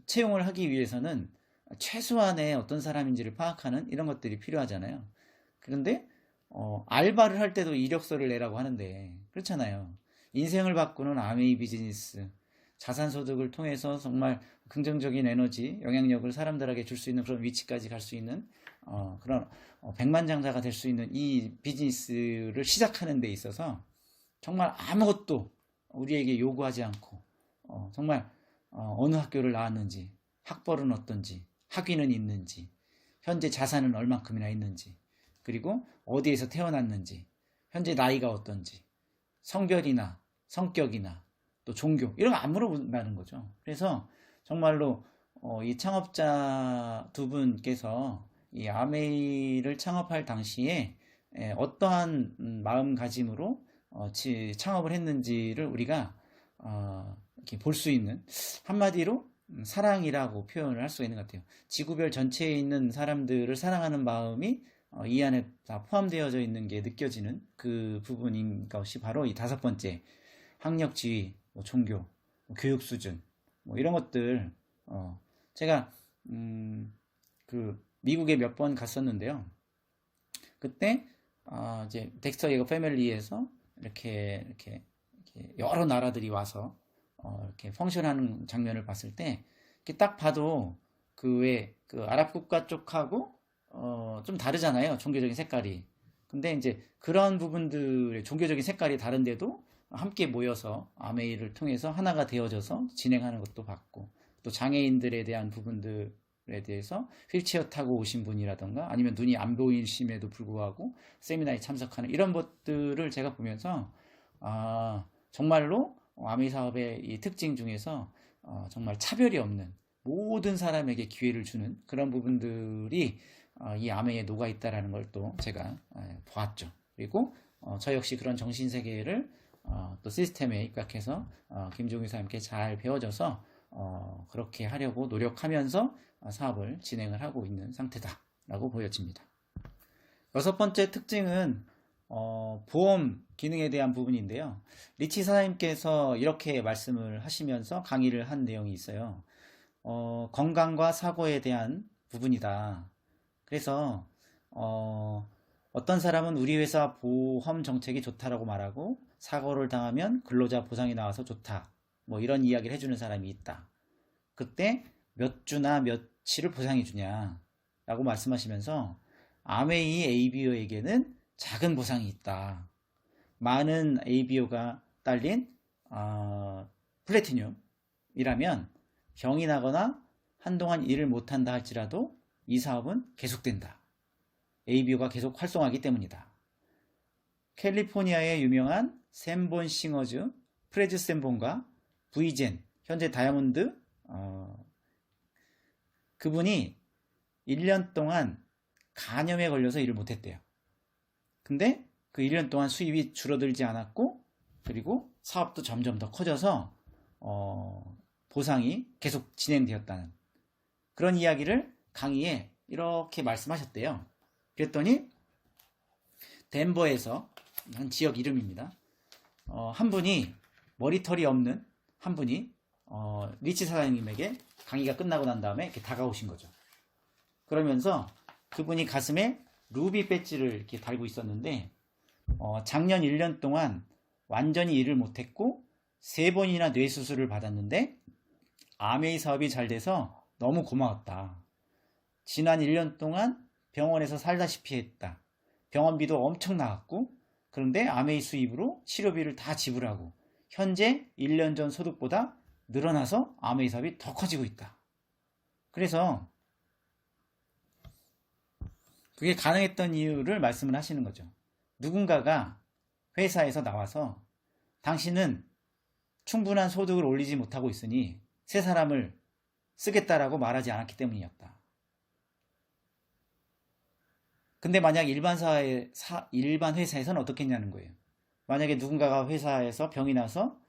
채용을 하기 위해서는 최소한의 어떤 사람인지를 파악하는 이런 것들이 필요하잖아요. 그런데 알바를 할 때도 이력서를 내라고 하는데 그렇잖아요. 인생을 바꾸는 아메이 비즈니스, 자산소득을 통해서 정말 긍정적인 에너지, 영향력을 사람들에게 줄 수 있는 그런 위치까지 갈 수 있는 그런 백만장자가 될 수 있는 이 비즈니스를 시작하는 데 있어서 정말 아무것도 우리에게 요구하지 않고 정말 어느 학교를 나왔는지, 학벌은 어떤지, 학위는 있는지, 현재 자산은 얼만큼이나 있는지, 그리고 어디에서 태어났는지, 현재 나이가 어떤지, 성별이나 성격이나 또 종교 이런 거 안 물어본다는 거죠. 그래서 정말로 이 창업자 두 분께서 이 아메이를 창업할 당시에 어떠한 마음가짐으로 창업을 했는지를 우리가 이렇게 볼 수 있는 한마디로 사랑이라고 표현을 할 수가 있는 것 같아요. 지구별 전체에 있는 사람들을 사랑하는 마음이 이 안에 다 포함되어져 있는 게 느껴지는 그 부분인 것이 바로 이 다섯 번째 학력 지위, 뭐 종교, 뭐 교육 수준 뭐 이런 것들 제가 그 미국에 몇 번 갔었는데요. 그때 이제 덱스터 예거 패밀리에서 이렇게 여러 나라들이 와서 이렇게 펑션하는 장면을 봤을 때 이렇게 딱 봐도 그 아랍 국가 쪽하고 좀 다르잖아요. 종교적인 색깔이. 근데 이제 그런 부분들의 종교적인 색깔이 다른데도 함께 모여서 아메이를 통해서 하나가 되어져서 진행하는 것도 봤고 또 장애인들에 대한 부분들에 대해서 휠체어 타고 오신 분이라던가 아니면 눈이 안 보이심에도 불구하고 세미나에 참석하는 이런 것들을 제가 보면서 정말로 아메이 사업의 이 특징 중에서 정말 차별이 없는 모든 사람에게 기회를 주는 그런 부분들이 이 아메이에 녹아 있다라는 걸 또 제가 보았죠. 그리고 저 역시 그런 정신세계를 또 시스템에 입각해서 김종희 사님께 잘 배워져서 그렇게 하려고 노력하면서 사업을 진행을 하고 있는 상태다라고 보여집니다. 여섯 번째 특징은 보험 기능에 대한 부분인데요. 리치 사장님께서 이렇게 말씀을 하시면서 강의를 한 내용이 있어요. 건강과 사고에 대한 부분이다. 그래서 어떤 사람은 우리 회사 보험 정책이 좋다라고 말하고 사고를 당하면 근로자 보상이 나와서 좋다. 뭐 이런 이야기를 해주는 사람이 있다. 그때 몇 주나 며칠을 보상해 주냐 라고 말씀하시면서 아메이 ABO에게는 작은 보상이 있다. 많은 ABO가 딸린 플래티늄이라면 병이 나거나 한동안 일을 못한다 할지라도 이 사업은 계속된다. ABO가 계속 활성화하기 때문이다. 캘리포니아의 유명한 샘본 싱어즈, 프레즈 샘본과 V젠, 현재 다이아몬드 그분이 1년 동안 간염에 걸려서 일을 못했대요. 근데 그 1년 동안 수입이 줄어들지 않았고 그리고 사업도 점점 더 커져서 보상이 계속 진행되었다는 그런 이야기를 강의에 이렇게 말씀하셨대요. 그랬더니 덴버에서 한 지역 이름입니다. 한 분이 머리털이 없는 한 분이 리치 사장님에게 강의가 끝나고 난 다음에 이렇게 다가오신 거죠. 그러면서 그분이 가슴에 루비 배지를 이렇게 달고 있었는데 작년 1년 동안 완전히 일을 못했고 3번이나 뇌수술을 받았는데 아메이 사업이 잘 돼서 너무 고마웠다. 지난 1년 동안 병원에서 살다시피 했다. 병원비도 엄청 나왔고 그런데 아메이 수입으로 치료비를 다 지불하고 현재 1년 전 소득보다 늘어나서 아메이 사업이 더 커지고 있다. 그래서 그게 가능했던 이유를 말씀을 하시는 거죠. 누군가가 회사에서 나와서 당신은 충분한 소득을 올리지 못하고 있으니 새 사람을 쓰겠다라고 말하지 않았기 때문이었다. 근데 만약 일반 회사에서는 어떻게 했냐는 거예요. 만약에 누군가가 회사에서 병이 나서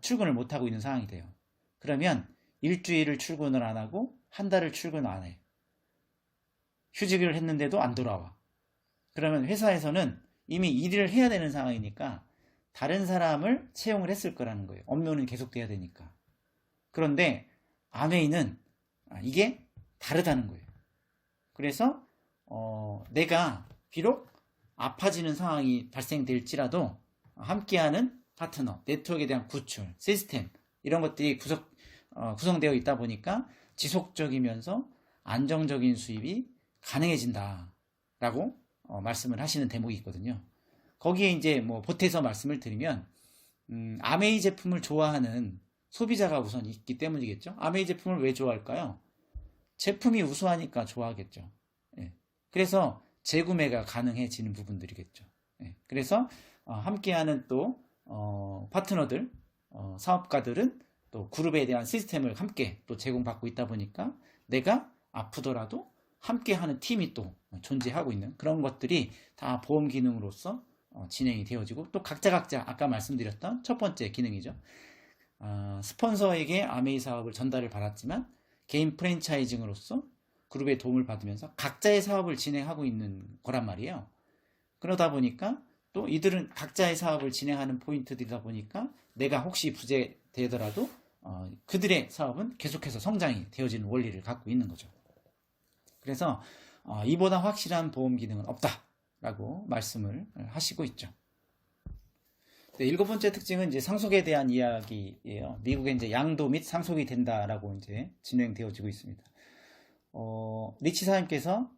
출근을 못하고 있는 상황이 돼요. 그러면 일주일을 출근을 안 하고 한 달을 출근 안 해. 휴직을 했는데도 안 돌아와. 그러면 회사에서는 이미 일을 해야 되는 상황이니까 다른 사람을 채용을 했을 거라는 거예요. 업무는 계속돼야 되니까. 그런데 아메이는 이게 다르다는 거예요. 그래서 내가 비록 아파지는 상황이 발생될지라도 함께하는 파트너, 네트워크에 대한 구축, 시스템 이런 것들이 구성되어 있다 보니까 지속적이면서 안정적인 수입이 가능해진다라고 말씀을 하시는 대목이 있거든요. 거기에 이제 뭐 보태서 말씀을 드리면 아메이 제품을 좋아하는 소비자가 우선 있기 때문이겠죠. 아메이 제품을 왜 좋아할까요? 제품이 우수하니까 좋아하겠죠. 예. 그래서 재구매가 가능해지는 부분들이겠죠. 예. 그래서 함께하는 또 파트너들, 사업가들은 또 그룹에 대한 시스템을 함께 또 제공받고 있다 보니까 내가 아프더라도 함께하는 팀이 또 존재하고 있는 그런 것들이 다 보험 기능으로서 진행이 되어지고 또 각자 아까 말씀드렸던 첫 번째 기능이죠. 스폰서에게 아메이 사업을 전달을 받았지만 개인 프랜차이징으로서 그룹의 도움을 받으면서 각자의 사업을 진행하고 있는 거란 말이에요. 그러다 보니까 또 이들은 각자의 사업을 진행하는 포인트들이다 보니까 내가 혹시 부재되더라도 그들의 사업은 계속해서 성장이 되어지는 원리를 갖고 있는 거죠. 그래서 이보다 확실한 보험 기능은 없다라고 말씀을 하시고 있죠. 네, 일곱 번째 특징은 이제 상속에 대한 이야기예요. 미국에 이제 양도 및 상속이 된다라고 이제 진행되어지고 있습니다. 리치 사님께서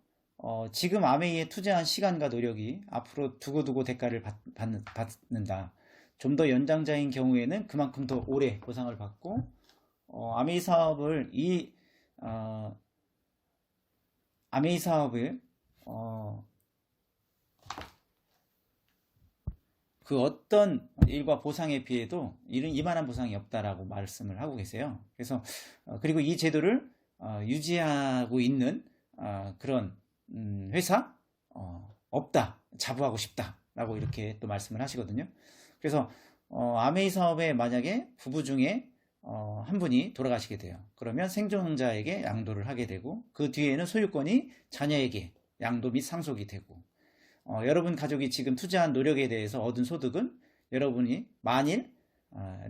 지금 아메이에 투자한 시간과 노력이 앞으로 두고두고 대가를 받는다. 좀 더 연장자인 경우에는 그만큼 더 오래 보상을 받고 아메이 사업을 그 어떤 일과 보상에 비해도 이만한 보상이 없다라고 말씀을 하고 계세요. 그래서 그리고 이 제도를 유지하고 있는 그런 회사 없다, 자부하고 싶다라고 이렇게 또 말씀을 하시거든요. 그래서 아메이 사업에 만약에 부부 중에 한 분이 돌아가시게 돼요. 그러면 생존자에게 양도를 하게 되고 그 뒤에는 소유권이 자녀에게 양도 및 상속이 되고 여러분 가족이 지금 투자한 노력에 대해서 얻은 소득은 여러분이 만일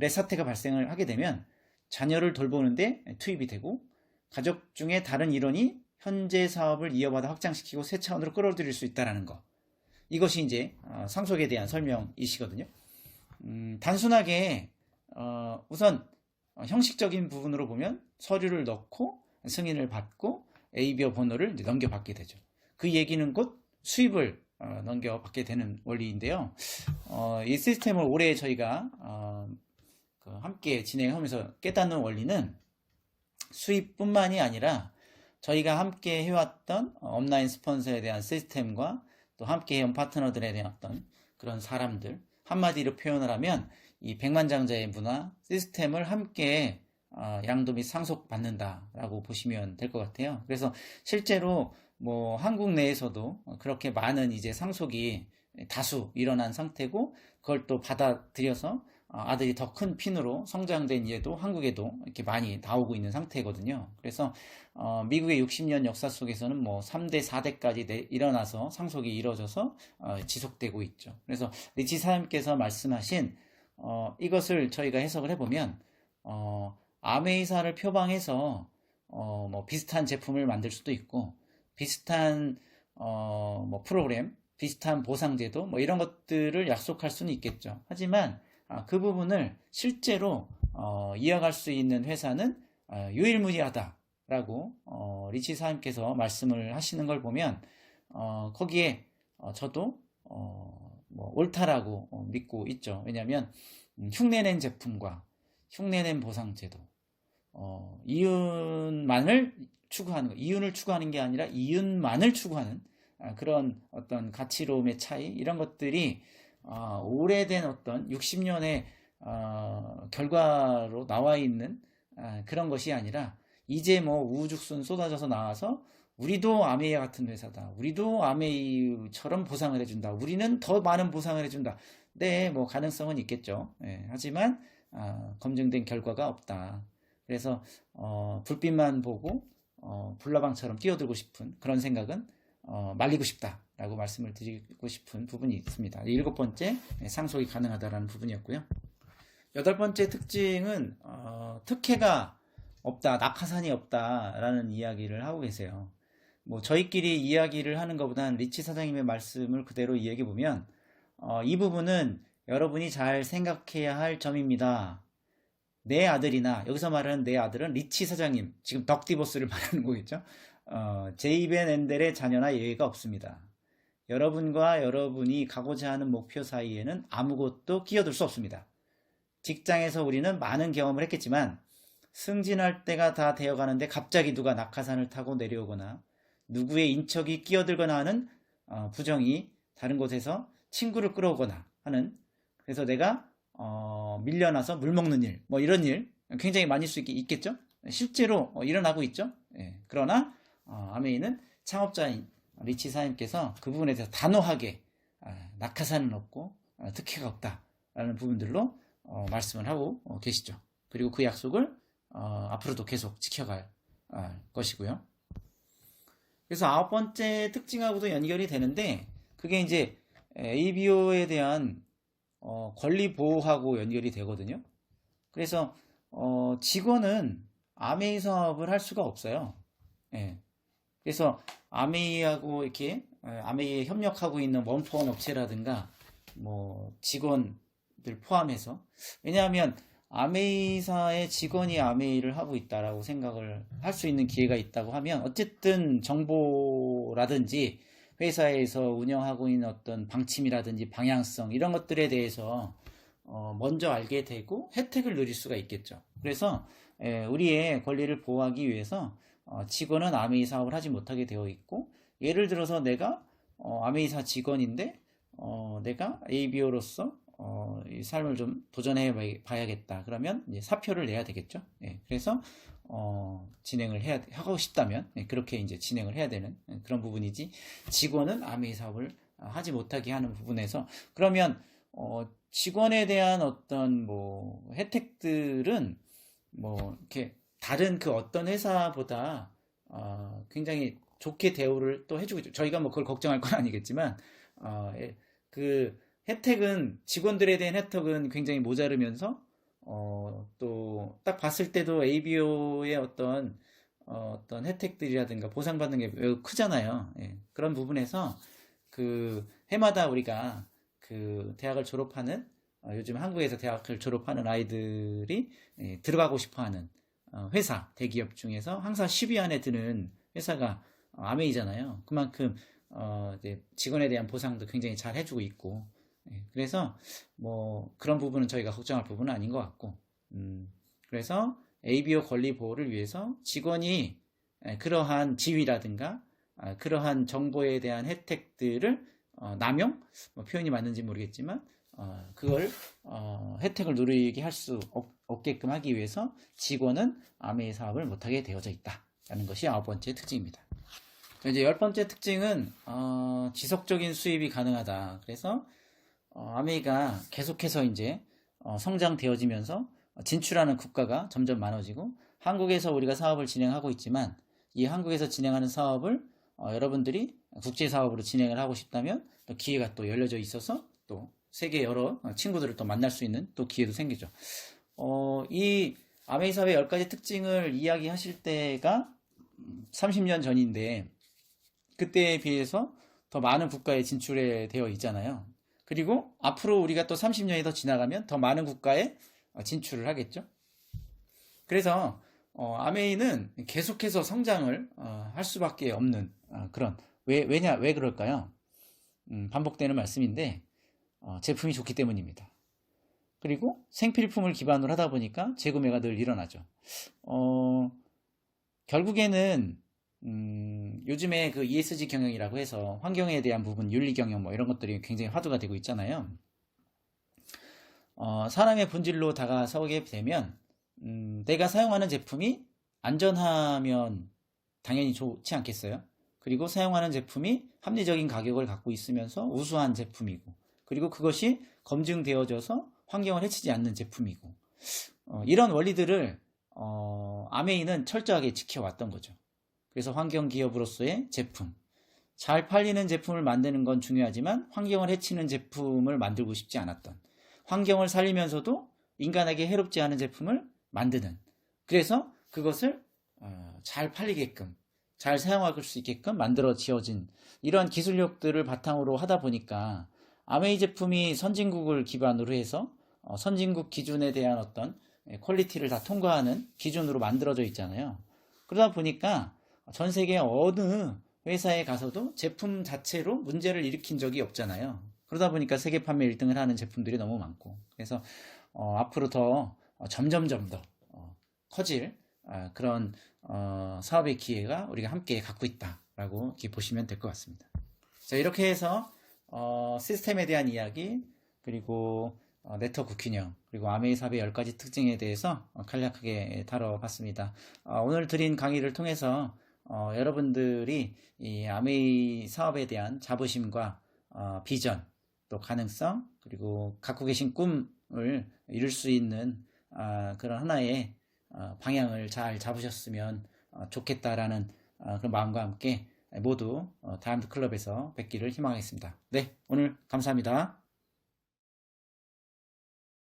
사태가 발생을 하게 되면 자녀를 돌보는데 투입이 되고 가족 중에 다른 일원이 현재 사업을 이어받아 확장시키고 새 차원으로 끌어들일 수 있다는 거. 이것이 이제 상속에 대한 설명이시거든요. 단순하게 우선 형식적인 부분으로 보면 서류를 넣고 승인을 받고 ABO 번호를 이제 넘겨받게 되죠. 그 얘기는 곧 수입을 넘겨받게 되는 원리인데요. 이 시스템을 올해 저희가 함께 진행하면서 깨닫는 원리는 수입뿐만이 아니라 저희가 함께 해왔던 업라인 스폰서에 대한 시스템과 또 함께 해온 파트너들에 대한 어떤 그런 사람들, 한마디로 표현을 하면 이 백만장자의 문화 시스템을 함께 양도 및 상속받는다라고 보시면 될 것 같아요. 그래서 실제로 뭐 한국 내에서도 그렇게 많은 이제 상속이 다수 일어난 상태고 그걸 또 받아들여서 아들이 더 큰 핀으로 성장된 예도 한국에도 이렇게 많이 나오고 있는 상태거든요. 그래서 미국의 60년 역사 속에서는 뭐 3대, 4대까지 일어나서 상속이 이루어져서 지속되고 있죠. 그래서 리치 사님께서 말씀하신 이것을 저희가 해석을 해보면 아메이사를 표방해서 뭐 비슷한 제품을 만들 수도 있고 비슷한 뭐 프로그램, 비슷한 보상제도 뭐 이런 것들을 약속할 수는 있겠죠. 하지만 그 부분을 실제로 이어갈 수 있는 회사는 유일무이하다라고 리치 사님께서 말씀을 하시는 걸 보면 거기에 저도 뭐 옳다라고 믿고 있죠. 왜냐하면 흉내낸 제품과 흉내낸 보상제도 이윤만을 추구하는 거, 이윤을 추구하는 게 아니라 이윤만을 추구하는 그런 어떤 가치로움의 차이 이런 것들이 오래된 어떤 60년의 결과로 나와 있는 그런 것이 아니라 이제 뭐 우후죽순 쏟아져서 나와서 우리도 아메이 같은 회사다. 우리도 아메이처럼 보상을 해준다. 우리는 더 많은 보상을 해준다. 네, 뭐 가능성은 있겠죠. 네, 하지만 검증된 결과가 없다. 그래서 불빛만 보고 불나방처럼 뛰어들고 싶은 그런 생각은 말리고 싶다라고 말씀을 드리고 싶은 부분이 있습니다. 7번째, 상속이 가능하다라는 부분이었고요. 8번째 특징은 특혜가 없다, 낙하산이 없다라는 이야기를 하고 계세요. 뭐 저희끼리 이야기를 하는 것보다는 리치 사장님의 말씀을 그대로 이야기해 보면 이 부분은 여러분이 잘 생각해야 할 점입니다. 내 아들이나, 여기서 말하는 내 아들은 리치 사장님, 지금 덕디보스를 말하는 거겠죠. 제이벤 앤델의 자녀나 예외가 없습니다. 여러분과 여러분이 가고자 하는 목표 사이에는 아무것도 끼어들 수 없습니다. 직장에서 우리는 많은 경험을 했겠지만 승진할 때가 다 되어가는데 갑자기 누가 낙하산을 타고 내려오거나 누구의 인척이 끼어들거나 하는 부정이 다른 곳에서 친구를 끌어오거나 하는, 그래서 내가 밀려나서 물 먹는 일, 뭐 이런 일 굉장히 많을 수 있겠죠. 실제로 일어나고 있죠. 예. 그러나 아메이는 창업자인 리치 사장님께서 그 부분에 대해서 단호하게 낙하산은 없고 특혜가 없다라는 부분들로 말씀을 하고 계시죠. 그리고 그 약속을 앞으로도 계속 지켜갈 것이고요. 그래서 9번째 특징하고도 연결이 되는데, 그게 이제 ABO에 대한 권리 보호하고 연결이 되거든요. 그래서 직원은 아메이 사업을 할 수가 없어요. 예. 그래서 아메이하고 이렇게 아메이에 협력하고 있는 원포원 업체라든가 뭐 직원들 포함해서, 왜냐하면 아메이사의 직원이 아메이를 하고 있다라고 생각을 할 수 있는 기회가 있다고 하면 어쨌든 정보라든지 회사에서 운영하고 있는 어떤 방침이라든지 방향성 이런 것들에 대해서 먼저 알게 되고 혜택을 누릴 수가 있겠죠. 그래서 우리의 권리를 보호하기 위해서 직원은 아메이 사업을 하지 못하게 되어 있고, 예를 들어서 내가 아메이사 직원인데 내가 ABO로서 이 삶을 좀 도전해 봐야겠다. 그러면 이제 사표를 내야 되겠죠. 예, 그래서 진행을 하고 싶다면 그렇게 이제 진행을 해야 되는 그런 부분이지, 직원은 아메이 사업을 하지 못하게 하는 부분에서, 그러면 직원에 대한 어떤 뭐 혜택들은 뭐 이렇게 다른 그 어떤 회사보다 굉장히 좋게 대우를 또 해주고 있죠. 저희가 뭐 그걸 걱정할 건 아니겠지만 그 혜택은, 직원들에 대한 혜택은 굉장히 모자르면서 또 딱 봤을 때도 ABO의 어떤 혜택들이라든가 보상받는 게 매우 크잖아요. 예. 그런 부분에서 그 해마다 우리가 그 대학을 졸업하는 요즘 한국에서 대학을 졸업하는 아이들이 들어가고 싶어하는 회사, 대기업 중에서 항상 10위 안에 드는 회사가 아메이잖아요. 그만큼 이제 직원에 대한 보상도 굉장히 잘 해주고 있고, 그래서 뭐 그런 부분은 저희가 걱정할 부분은 아닌 것 같고, 그래서 ABO 권리 보호를 위해서 직원이 그러한 지위라든가 그러한 정보에 대한 혜택들을 남용, 뭐 표현이 맞는지 모르겠지만 그걸 혜택을 누리게 할 수 없게끔 하기 위해서 직원은 아메이 사업을 못하게 되어져 있다라는 것이 9번째 특징입니다. 이제 10번째 특징은 지속적인 수입이 가능하다. 그래서 아메이가 계속해서 이제 성장되어지면서 진출하는 국가가 점점 많아지고, 한국에서 우리가 사업을 진행하고 있지만 이 한국에서 진행하는 사업을 여러분들이 국제 사업으로 진행을 하고 싶다면 또 기회가 또 열려져 있어서 또 세계 여러 친구들을 또 만날 수 있는 또 기회도 생기죠. 이 아메이 사업의 10가지 특징을 이야기하실 때가 30년 전인데 그때에 비해서 더 많은 국가에 진출해 되어 있잖아요. 그리고 앞으로 우리가 또 30년이 더 지나가면 더 많은 국가에 진출을 하겠죠. 그래서 아메이는 계속해서 성장을 할 수밖에 없는 그런, 왜 그럴까요? 반복되는 말씀인데 제품이 좋기 때문입니다. 그리고 생필품을 기반으로 하다 보니까 재구매가 늘 일어나죠. 결국에는 요즘에 그 ESG 경영이라고 해서 환경에 대한 부분, 윤리 경영 뭐 이런 것들이 굉장히 화두가 되고 있잖아요. 사람의 본질로 다가서게 되면 내가 사용하는 제품이 안전하면 당연히 좋지 않겠어요? 그리고 사용하는 제품이 합리적인 가격을 갖고 있으면서 우수한 제품이고, 그리고 그것이 검증되어져서 환경을 해치지 않는 제품이고, 이런 원리들을 아메이는 철저하게 지켜왔던 거죠. 그래서 환경기업으로서의 제품, 잘 팔리는 제품을 만드는 건 중요하지만 환경을 해치는 제품을 만들고 싶지 않았던, 환경을 살리면서도 인간에게 해롭지 않은 제품을 만드는, 그래서 그것을 잘 팔리게끔, 잘 사용할 수 있게끔 만들어 지어진 이런 기술력들을 바탕으로 하다 보니까 아메이 제품이 선진국을 기반으로 해서 선진국 기준에 대한 어떤 퀄리티를 다 통과하는 기준으로 만들어져 있잖아요. 그러다 보니까 전 세계 어느 회사에 가서도 제품 자체로 문제를 일으킨 적이 없잖아요. 그러다 보니까 세계 판매 1등을 하는 제품들이 너무 많고, 그래서 앞으로 더 점점점 더 커질 그런 사업의 기회가 우리가 함께 갖고 있다라고 이렇게 보시면 될 것 같습니다. 자, 이렇게 해서 시스템에 대한 이야기, 그리고 네트워크 균형, 그리고 아메이 사업의 10가지 특징에 대해서 간략하게 다뤄봤습니다. 오늘 드린 강의를 통해서 여러분들이 이 아메이 사업에 대한 자부심과 비전, 또 가능성, 그리고 갖고 계신 꿈을 이룰 수 있는 그런 하나의 방향을 잘 잡으셨으면 좋겠다라는 그런 마음과 함께 모두 다이아몬드 클럽에서 뵙기를 희망하겠습니다. 네, 오늘 감사합니다.